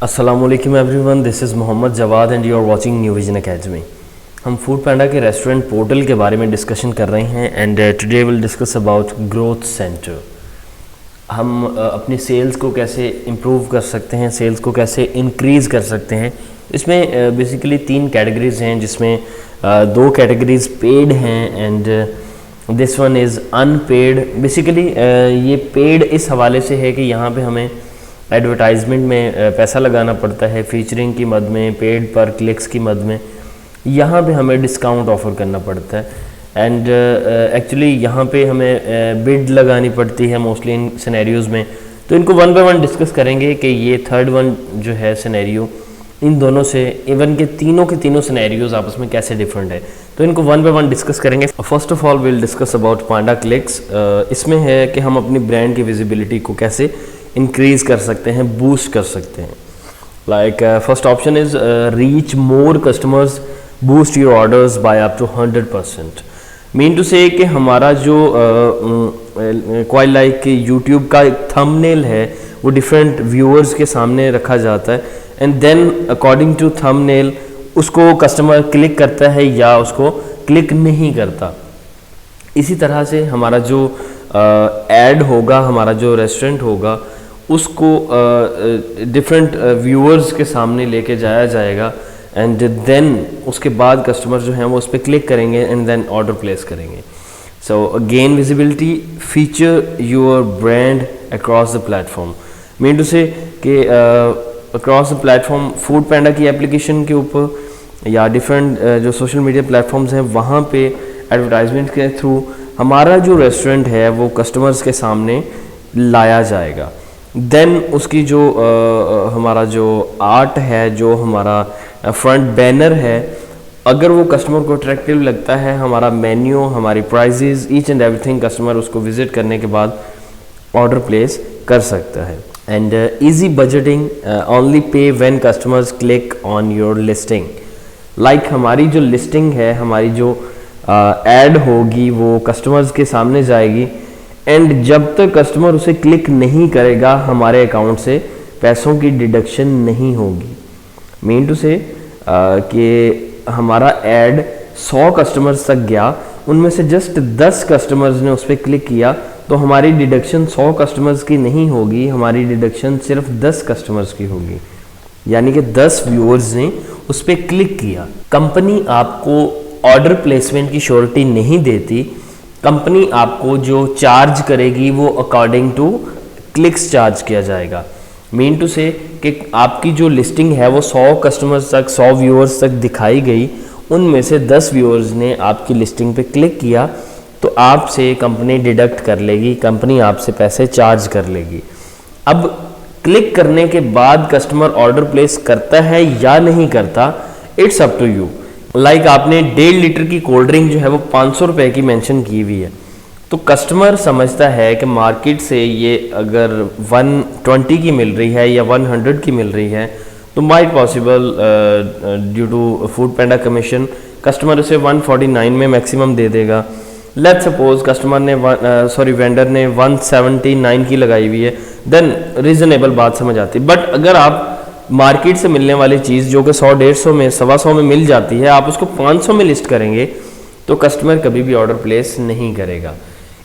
अस्सलामुअलैकुम everyone, this is Mohammad Jawad and you are watching New Vision Academy. हम Foodpanda के restaurant portal के बारे में डिस्कशन कर रहे हैं and today will discuss about growth centre. हम अपनी सेल्स को कैसे इम्प्रूव कर सकते हैं, सेल्स को कैसे इंक्रीज़ कर सकते हैं। इसमें बेसिकली 3 कैटेगरीज हैं, जिसमें 2 कैटेगरीज पेड हैं and this one is unpaid. Basically ये पेड इस हवाले से है कि यहाँ पे हमें एडवर्टाइजमेंट में पैसा लगाना पड़ता है, फीचरिंग की मद में, पेड पर क्लिक्स की मद में। यहाँ पे हमें डिस्काउंट ऑफ़र करना पड़ता है एंड एक्चुअली यहाँ पे हमें बिड लगानी पड़ती है मोस्टली इन सिनेरियोज़ में। तो इनको वन बाय वन डिस्कस करेंगे कि ये थर्ड वन जो है सिनेरियो इन दोनों से, इवन के तीनों सिनेरियोज़ आपस में कैसे डिफरेंट है, तो इनको वन बाय वन डिस्कस करेंगे। First of all will discuss about Panda clicks. इसमें है कि हम अपनी ब्रांड की विजिबिलिटी को कैसे इंक्रीज़ कर सकते हैं, बूस्ट कर सकते हैं। Like first option is reach more customers, boost your orders by up to 100%। Mean to say कि हमारा जो क्वाइट लाइक यूट्यूब का एक थंबनेल है वो डिफरेंट व्यूअर्स के सामने रखा जाता है and then according to thumbnail उसको कस्टमर क्लिक करता है या उसको क्लिक नहीं करता। इसी तरह से हमारा जो एड होगा, हमारा जो रेस्टोरेंट होगा, उसको डिफरेंट व्यूअर्स के सामने लेके जाया जाएगा एंड देन उसके बाद कस्टमर जो हैं वो उस पर क्लिक करेंगे एंड देन ऑर्डर प्लेस करेंगे। So gain visibility, feature your brand across the platform. Mean to say कि across the platform Foodpanda की एप्लीकेशन के ऊपर या डिफरेंट जो सोशल मीडिया प्लेटफॉर्म्स हैं वहाँ पे एडवर्टाइजमेंट के थ्रू हमारा जो रेस्टोरेंट है वो कस्टमर्स के सामने लाया जाएगा। देन उसकी जो हमारा जो आर्ट है, जो हमारा फ्रंट बैनर है, अगर वो कस्टमर को अट्रैक्टिव लगता है, हमारा मेन्यू, हमारी prices, each and everything, customer उसको विजिट करने के बाद ऑर्डर प्लेस कर सकता है। And easy budgeting, only pay when customers click on your listing. Like हमारी जो लिस्टिंग है, हमारी जो एड होगी वो कस्टमर्स के सामने जाएगी एंड जब तक कस्टमर उसे क्लिक नहीं करेगा हमारे अकाउंट से पैसों की डिडक्शन नहीं होगी। मीन टू से कि हमारा ऐड 100 कस्टमर्स तक गया, उनमें से जस्ट 10 कस्टमर्स ने उस पर क्लिक किया तो हमारी डिडक्शन 100 कस्टमर्स की नहीं होगी, हमारी डिडक्शन सिर्फ 10 कस्टमर्स की होगी, यानी कि 10 व्यूअर्स ने उस पर क्लिक किया। कंपनी आपको ऑर्डर प्लेसमेंट की श्योरिटी नहीं देती। कंपनी आपको जो चार्ज करेगी वो अकॉर्डिंग टू क्लिक्स चार्ज किया जाएगा। मीन टू से कि आपकी जो लिस्टिंग है वो 100 कस्टमर्स तक, 100 व्यूअर्स तक दिखाई गई, उनमें से 10 व्यूअर्स ने आपकी लिस्टिंग पे क्लिक किया तो आपसे कंपनी डिडक्ट कर लेगी, कंपनी आपसे पैसे चार्ज कर लेगी। अब क्लिक करने के बाद कस्टमर ऑर्डर प्लेस करता है या नहीं करता, it's up to you. Like आपने 1.5 लीटर की कोल्ड ड्रिंक जो है वो 500 रुपये की मेंशन की हुई है, तो कस्टमर समझता है कि मार्केट से ये अगर 120 की मिल रही है या 100 की मिल रही है तो might possible due to Foodpanda commission customer उसे 149 में मैक्सिमम दे देगा। लेट्स सपोज कस्टमर ने वेंडर ने 179 की लगाई हुई है, देन रीजनेबल बात समझ आती। बट अगर आप मार्केट से मिलने वाली चीज़ जो कि 100-150 में, 125 में मिल जाती है, आप उसको 500 में लिस्ट करेंगे तो कस्टमर कभी भी ऑर्डर प्लेस नहीं करेगा।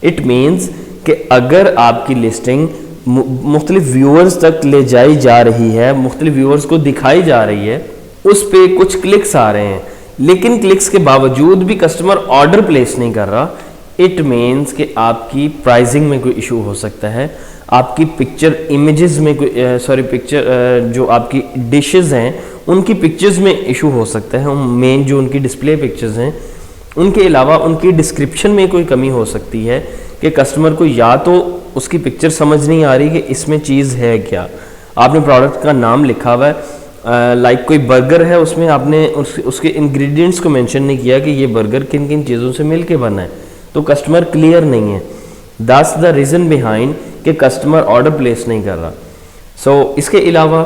इट मीन्स कि अगर आपकी लिस्टिंग मुख्तलिफ व्यूअर्स तक ले जाई जा रही है, मुख्तलिफ व्यूअर्स को दिखाई जा रही है, उस पर कुछ क्लिक्स आ रहे हैं लेकिन क्लिक्स के बावजूद भी कस्टमर ऑर्डर प्लेस नहीं कर रहा, इट मीन्स कि आपकी प्राइसिंग में कोई इशू हो सकता है, आपकी पिक्चर इमेजेस में कोई पिक्चर जो आपकी डिशेस हैं उनकी पिक्चर्स में इशू हो सकता है। मेन जो उनकी डिस्प्ले पिक्चर्स हैं उनके अलावा उनकी डिस्क्रिप्शन में कोई कमी हो सकती है कि कस्टमर को या तो उसकी पिक्चर समझ नहीं आ रही कि इसमें चीज़ है क्या। आपने प्रोडक्ट का नाम लिखा हुआ है, लाइक कोई बर्गर है, उसमें आपने उसके इंग्रेडिएंट्स को मेंशन नहीं किया कि ये बर्गर किन किन चीज़ों से मिल के बना है, तो कस्टमर क्लियर नहीं है। दैट्स द रीज़न बिहाइंड कि कस्टमर ऑर्डर प्लेस नहीं कर रहा। सो इसके अलावा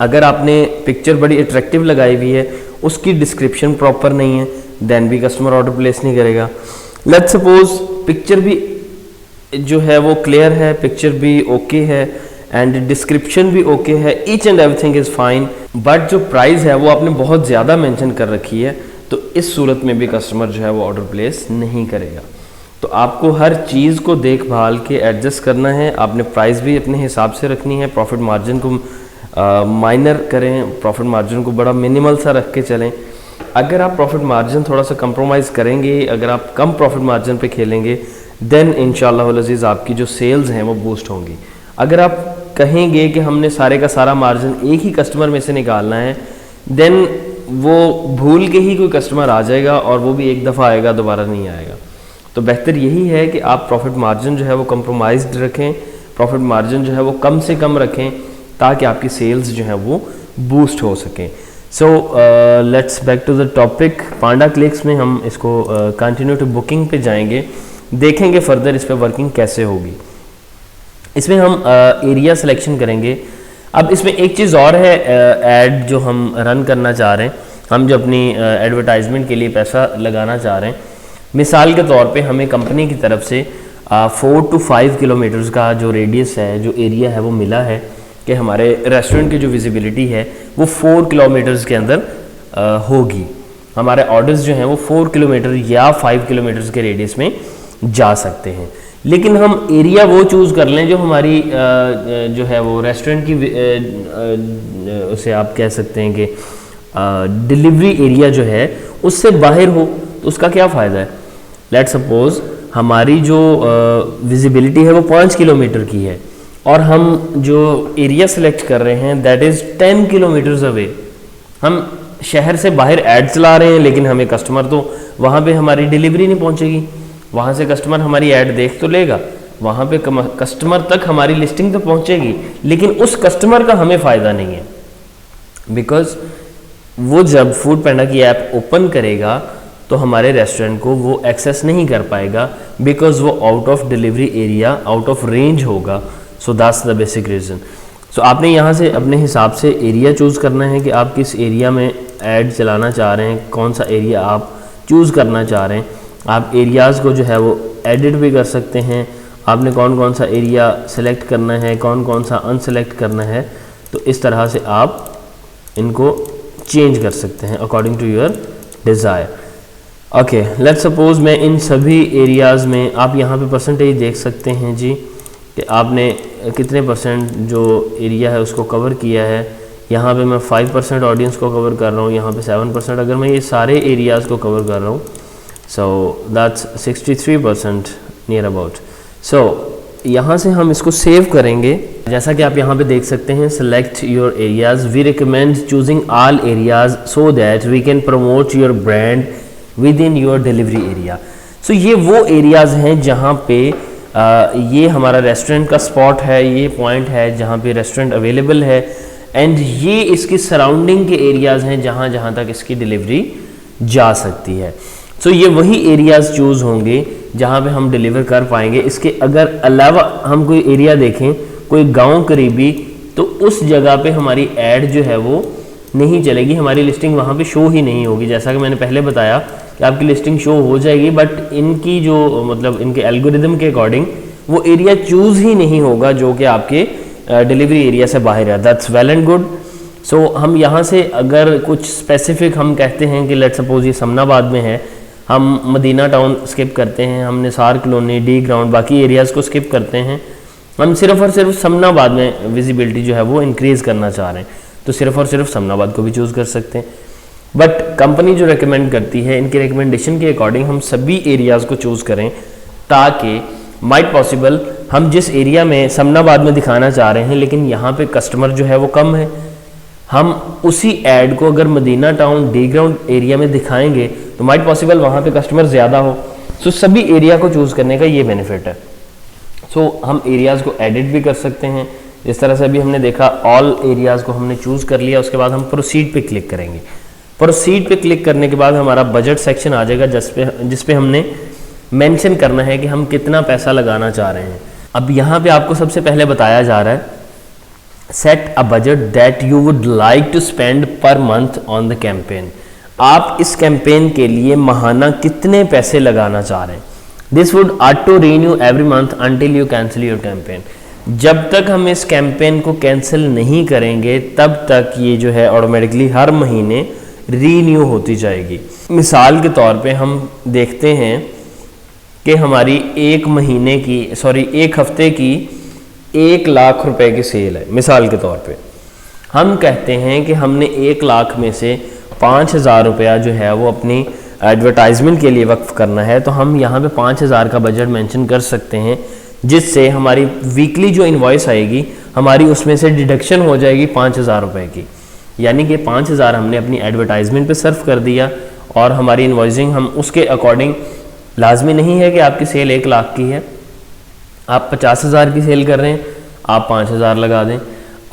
अगर आपने पिक्चर बड़ी अट्रैक्टिव लगाई हुई है, उसकी डिस्क्रिप्शन प्रॉपर नहीं है, देन भी कस्टमर ऑर्डर प्लेस नहीं करेगा। लेट्स सपोज पिक्चर भी जो है वो क्लियर है, पिक्चर भी ओके है एंड डिस्क्रिप्शन भी ओके है, each and everything is fine, but जो प्राइस है वो आपने बहुत ज़्यादा मेंशन कर रखी है, तो इस सूरत में भी कस्टमर जो है वो ऑर्डर प्लेस नहीं करेगा। तो आपको हर चीज़ को देखभाल के एडजस्ट करना है, आपने प्राइस भी अपने हिसाब से रखनी है, प्रॉफिट मार्जिन को माइनर करें, प्रॉफिट मार्जिन को बड़ा मिनिमल सा रख के चलें। अगर आप प्रॉफिट मार्जिन थोड़ा सा कंप्रोमाइज़ करेंगे, अगर आप कम प्रॉफिट मार्जिन पे खेलेंगे, देन इंशाल्लाह वल अज़ीज़ आपकी जो सेल्स हैं वो बूस्ट होंगी। अगर आप कहेंगे कि हमने सारे का सारा मार्जिन एक ही कस्टमर में से निकालना है, देन वो भूल के ही कोई कस्टमर आ जाएगा और वो भी एक दफ़ा आएगा, दोबारा नहीं आएगा। तो बेहतर यही है कि आप प्रॉफिट मार्जिन जो है वो कंप्रोमाइज्ड रखें, प्रॉफिट मार्जिन जो है वो कम से कम रखें, ताकि आपकी सेल्स जो है वो बूस्ट हो सकें। So let's back to the topic. Panda clicks में हम इसको कंटिन्यू टू बुकिंग पे जाएंगे, देखेंगे फर्दर इस पे वर्किंग कैसे होगी। इसमें हम एरिया सिलेक्शन करेंगे। अब इसमें एक चीज़ और है, ऐड जो हम रन करना चाह रहे हैं, हम जो अपनी एडवर्टाइजमेंट के लिए पैसा लगाना चाह रहे हैं, मिसाल के तौर पे हमें कंपनी की तरफ से 4 to 5 किलोमीटर्स का जो रेडियस है, जो एरिया है वो मिला है कि हमारे रेस्टोरेंट की जो विजिबिलिटी है वो 4 किलोमीटर्स के अंदर होगी। हमारे ऑर्डर्स जो हैं वो 4 किलोमीटर या 5 किलोमीटर्स के रेडियस में जा सकते हैं। लेकिन हम एरिया वो चूज़ कर लें जो हमारी जो है वो रेस्टोरेंट की उसे आप कह सकते हैं कि डिलीवरी एरिया जो है उससे बाहर हो, तो उसका क्या फ़ायदा है। लेट्स सपोज हमारी जो विजिबिलिटी है वो 5 किलोमीटर की है और हम जो एरिया सेलेक्ट कर रहे हैं दैट इज़ 10 किलोमीटर्स अवे। हम शहर से बाहर ऐड चला रहे हैं, लेकिन हमें कस्टमर तो वहाँ पे हमारी डिलीवरी नहीं पहुँचेगी। वहाँ से कस्टमर हमारी ऐड देख तो लेगा, वहाँ पे कस्टमर तक हमारी लिस्टिंग तो पहुँचेगी, लेकिन उस कस्टमर का हमें फ़ायदा नहीं है, बिकॉज़ वो जब फूड पैंडा की ऐप ओपन करेगा तो हमारे रेस्टोरेंट को वो एक्सेस नहीं कर पाएगा, बिकॉज़ वो out of delivery area, out of range होगा। So that's the basic reason. So आपने यहाँ से अपने हिसाब से एरिया चूज़ करना है कि आप किस एरिया में ऐड चलाना चाह रहे हैं, कौन सा एरिया आप चूज़ करना चाह रहे हैं। आप एरियाज़ को जो है वो एडिट भी कर सकते हैं, आपने कौन कौन सा एरिया सेलेक्ट करना है, कौन कौन सा अनसेलेक्ट करना है, तो इस तरह से आप इनको चेंज कर सकते हैं according to your desire. Okay, let's suppose मैं इन सभी एरियाज़ में, आप यहाँ पे परसेंटेज देख सकते हैं जी कि आपने कितने परसेंट जो एरिया है उसको कवर किया है। यहाँ पे मैं 5% ऑडियंस को कवर कर रहा हूँ, यहाँ पे 7%। अगर मैं ये सारे एरियाज़ को कवर कर रहा हूँ, सो दैट्स 63% नियर अबाउट। सो यहाँ से हम इसको सेव करेंगे। जैसा कि आप यहाँ पे देख सकते हैं, select your areas, we recommend choosing all areas so that we can promote your brand within your delivery area. So ये वो एरियाज़ हैं जहाँ पे ये हमारा रेस्टोरेंट का स्पॉट है, ये पॉइंट है जहाँ पे रेस्टोरेंट अवेलेबल है, एंड ये इसकी सराउंडिंग के एरियाज़ हैं जहाँ जहाँ तक इसकी डिलीवरी जा सकती है। सो ये वही एरियाज़ चूज़ होंगे जहाँ पे हम डिलीवर कर पाएंगे। इसके अगर अलावा हम कोई एरिया देखें, कोई गांव करीबी, तो उस जगह पे हमारी ऐड जो है वो नहीं चलेगी, हमारी लिस्टिंग वहाँ पे शो ही नहीं होगी। जैसा कि मैंने पहले बताया कि आपकी लिस्टिंग शो हो जाएगी, बट इनकी जो मतलब इनके एल्गोरिदम के अकॉर्डिंग वो एरिया चूज़ ही नहीं होगा जो कि आपके डिलीवरी एरिया से बाहर है। That's well and good. So हम यहाँ से अगर कुछ स्पेसिफिक हम कहते हैं कि लेट्स सपोज ये समनाबाद में है, हम मदीना टाउन स्किप करते हैं, हम निसार कॉलोनी, डी ग्राउंड, बाकी एरियाज़ को स्किप करते हैं, हम सिर्फ और सिर्फ समनाबाद में विजिबिलिटी जो है वो इंक्रीज़ करना चाह रहे हैं, तो सिर्फ और सिर्फ समनाबाद को भी चूज़ कर सकते हैं। बट कंपनी जो रेकमेंड करती है, इनके रिकमेंडेशन के अकॉर्डिंग हम सभी एरियाज़ को चूज़ करें, ताकि माइट पॉसिबल हम जिस एरिया में समनाबाद में दिखाना चाह रहे हैं लेकिन यहाँ पे कस्टमर जो है वो कम है, हम उसी ऐड को अगर Madina Town, D Ground area में दिखाएंगे तो माइट पॉसिबल वहाँ पे कस्टमर ज़्यादा हो। सो सभी एरिया को चूज़ करने का ये बेनिफिट है। सो हम एरियाज़ को एडिट भी कर सकते हैं, जिस तरह से अभी हमने देखा ऑल एरियाज़ को हमने चूज़ कर लिया। उसके बाद हम प्रोसीड पे क्लिक करेंगे। प्रोसीड पे क्लिक करने के बाद हमारा बजट सेक्शन आ जाएगा, जिस पे हमने मेंशन करना है कि हम कितना पैसा लगाना चाह रहे हैं। अब यहाँ पे आपको सबसे पहले बताया जा रहा है, set a budget that you would like to spend per month on the campaign. आप इस कैंपेन के लिए माहाना कितने पैसे लगाना चाह रहे हैं। This would auto renew every month until you cancel your campaign. जब तक हम इस कैंपेन को कैंसिल नहीं करेंगे तब तक ये जो है ऑटोमेटिकली हर महीने रीन्यू होती जाएगी। मिसाल के तौर पे हम देखते हैं कि हमारी एक हफ्ते की 1 लाख रुपए की सेल है। मिसाल के तौर पे हम कहते हैं कि हमने 1 लाख में से 5,000 रुपया जो है वो अपनी एडवर्टाइजमेंट के लिए वक्फ करना है, तो हम यहाँ पे 5,000 का बजट मेंशन कर सकते हैं, जिससे हमारी वीकली जो इनवॉइस आएगी हमारी उसमें से डिडक्शन हो जाएगी 5,000 रुपये की। यानी कि 5,000 हमने अपनी एडवर्टाइजमेंट पे सर्व कर दिया और हमारी इनवॉइसिंग हम उसके अकॉर्डिंग, लाजमी नहीं है कि आपकी सेल 1 लाख की है, आप 50,000 की सेल कर रहे हैं आप 5,000 लगा दें,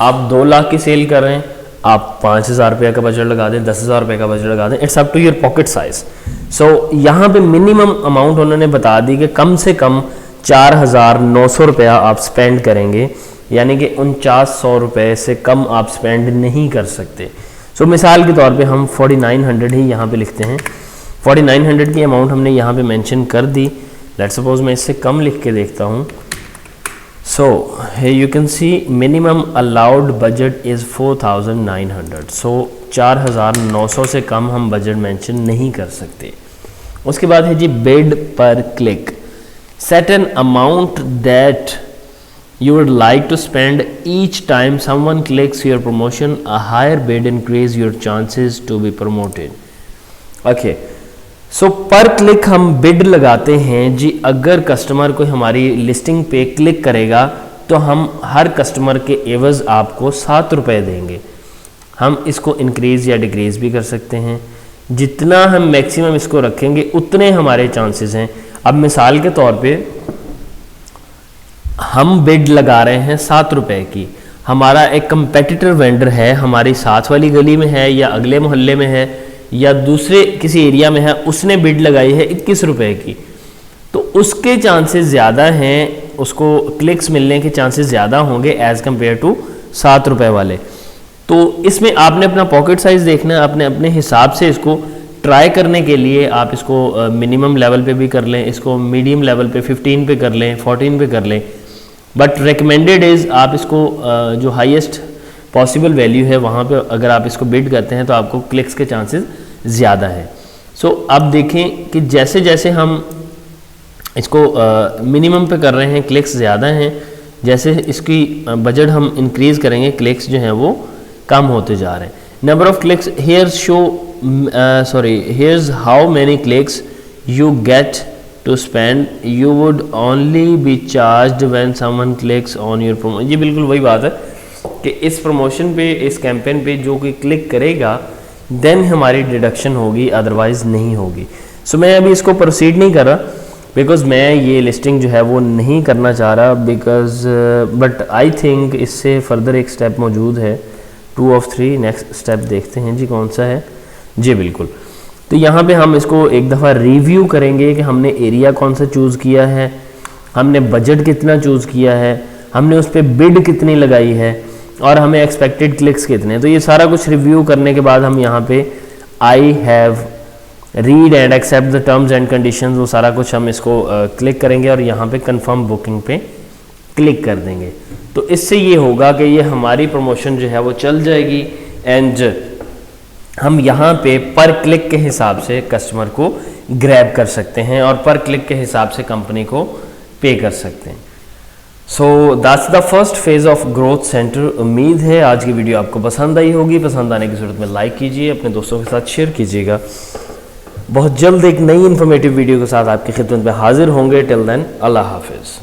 आप 2 लाख की सेल कर रहे हैं आप 5,000 रुपये का बजट लगा दें, 10,000 रुपये का बजट लगा दें। It's up to your pocket size. So यहाँ पे मिनिमम अमाउंट उन्होंने बता दी कि कम से कम 4,900 रुपया आप स्पेंड करेंगे, यानी कि 4900 रुपये से कम आप स्पेंड नहीं कर सकते। सो मिसाल के तौर पे हम 4900 ही यहाँ पे लिखते हैं। 4900 की अमाउंट हमने यहाँ पे मेंशन कर दी। लेट्स सपोज मैं इससे कम लिख के देखता हूँ। So you can see minimum allowed budget is 4,900। सो 4,900 से कम हम बजट मेंशन नहीं कर सकते। उसके बाद है जी बिड पर click. Set an amount that you would like to spend each time someone clicks your promotion. A higher bid increase your chances to be promoted. Okay. So पर क्लिक हम bid लगाते हैं जी। अगर कस्टमर कोई हमारी listing पे click करेगा तो हम हर कस्टमर के एवज आपको 7 रुपये देंगे। हम इसको इंक्रीज़ या डिक्रीज़ भी कर सकते हैं। जितना हम मैक्सिमम इसको रखेंगे उतने हमारे चांसेस हैं। अब मिसाल के तौर पे हम बिड लगा रहे हैं 7 रुपये की, हमारा एक कंपेटिटर वेंडर है, हमारी साथ वाली गली में है या अगले मोहल्ले में है या दूसरे किसी एरिया में है, उसने बिड लगाई है 21 रुपये की, तो उसके चांसेस ज़्यादा हैं, उसको क्लिक्स मिलने के चांसेस ज़्यादा होंगे एज़ कम्पेयर टू 7 रुपये वाले। तो इसमें आपने अपना पॉकेट साइज़ देखना है, आपने अपने हिसाब से इसको ट्राई करने के लिए आप इसको मिनिमम लेवल पे भी कर लें, इसको मीडियम लेवल पे 15 पे कर लें, 14 पे कर लें, बट रिकमेंडेड इज़ आप इसको जो हाईएस्ट पॉसिबल वैल्यू है वहाँ पे अगर आप इसको बिड करते हैं तो आपको क्लिक्स के चांसेस ज़्यादा हैं। सो अब देखें कि जैसे जैसे हम इसको मिनिमम पे कर रहे हैं क्लिक्स ज़्यादा हैं, जैसे इसकी बजट हम इंक्रीज़ करेंगे क्लिक्स जो हैं वो कम होते जा रहे हैं। Number of clicks here show here's how many clicks you get to spend. You would only be charged when someone clicks on your promotion. ये बिल्कुल वही बात है कि इस प्रमोशन पे, इस कैंपेन पे जो कोई क्लिक करेगा देन हमारी डिडक्शन होगी, अदरवाइज नहीं होगी। सो मैं अभी इसको प्रोसीड नहीं कर रहा बिकॉज मैं ये लिस्टिंग जो है वो नहीं करना चाह रहा, बिकॉज बट आई थिंक इससे फर्दर एक स्टेप मौजूद है, 2 of 3। नेक्स्ट स्टेप देखते हैं जी कौन सा है। जी बिल्कुल, तो यहाँ पे हम इसको एक दफ़ा रिव्यू करेंगे कि हमने एरिया कौन सा चूज़ किया है, हमने बजट कितना चूज़ किया है, हमने उस पर बिड कितनी लगाई है और हमें एक्सपेक्टेड क्लिक्स कितने। तो ये सारा कुछ रिव्यू करने के बाद हम यहाँ पे I have read and accept the terms and conditions, वो सारा कुछ हम इसको क्लिक करेंगे और यहाँ पे कंफर्म बुकिंग पे क्लिक कर देंगे। तो इससे ये होगा कि ये हमारी प्रमोशन जो है वो चल जाएगी एंड हम यहाँ पे पर क्लिक के हिसाब से कस्टमर को ग्रैब कर सकते हैं और पर क्लिक के हिसाब से कंपनी को पे कर सकते हैं। सो that's the first phase of growth centre. उम्मीद है आज की वीडियो आपको पसंद आई होगी। पसंद आने की सूरत में लाइक कीजिए, अपने दोस्तों के साथ शेयर कीजिएगा। बहुत जल्द एक नई इन्फॉर्मेटिव वीडियो के साथ आपकी खिदमत में हाजिर होंगे। टिल देन अल्लाह हाफिज़।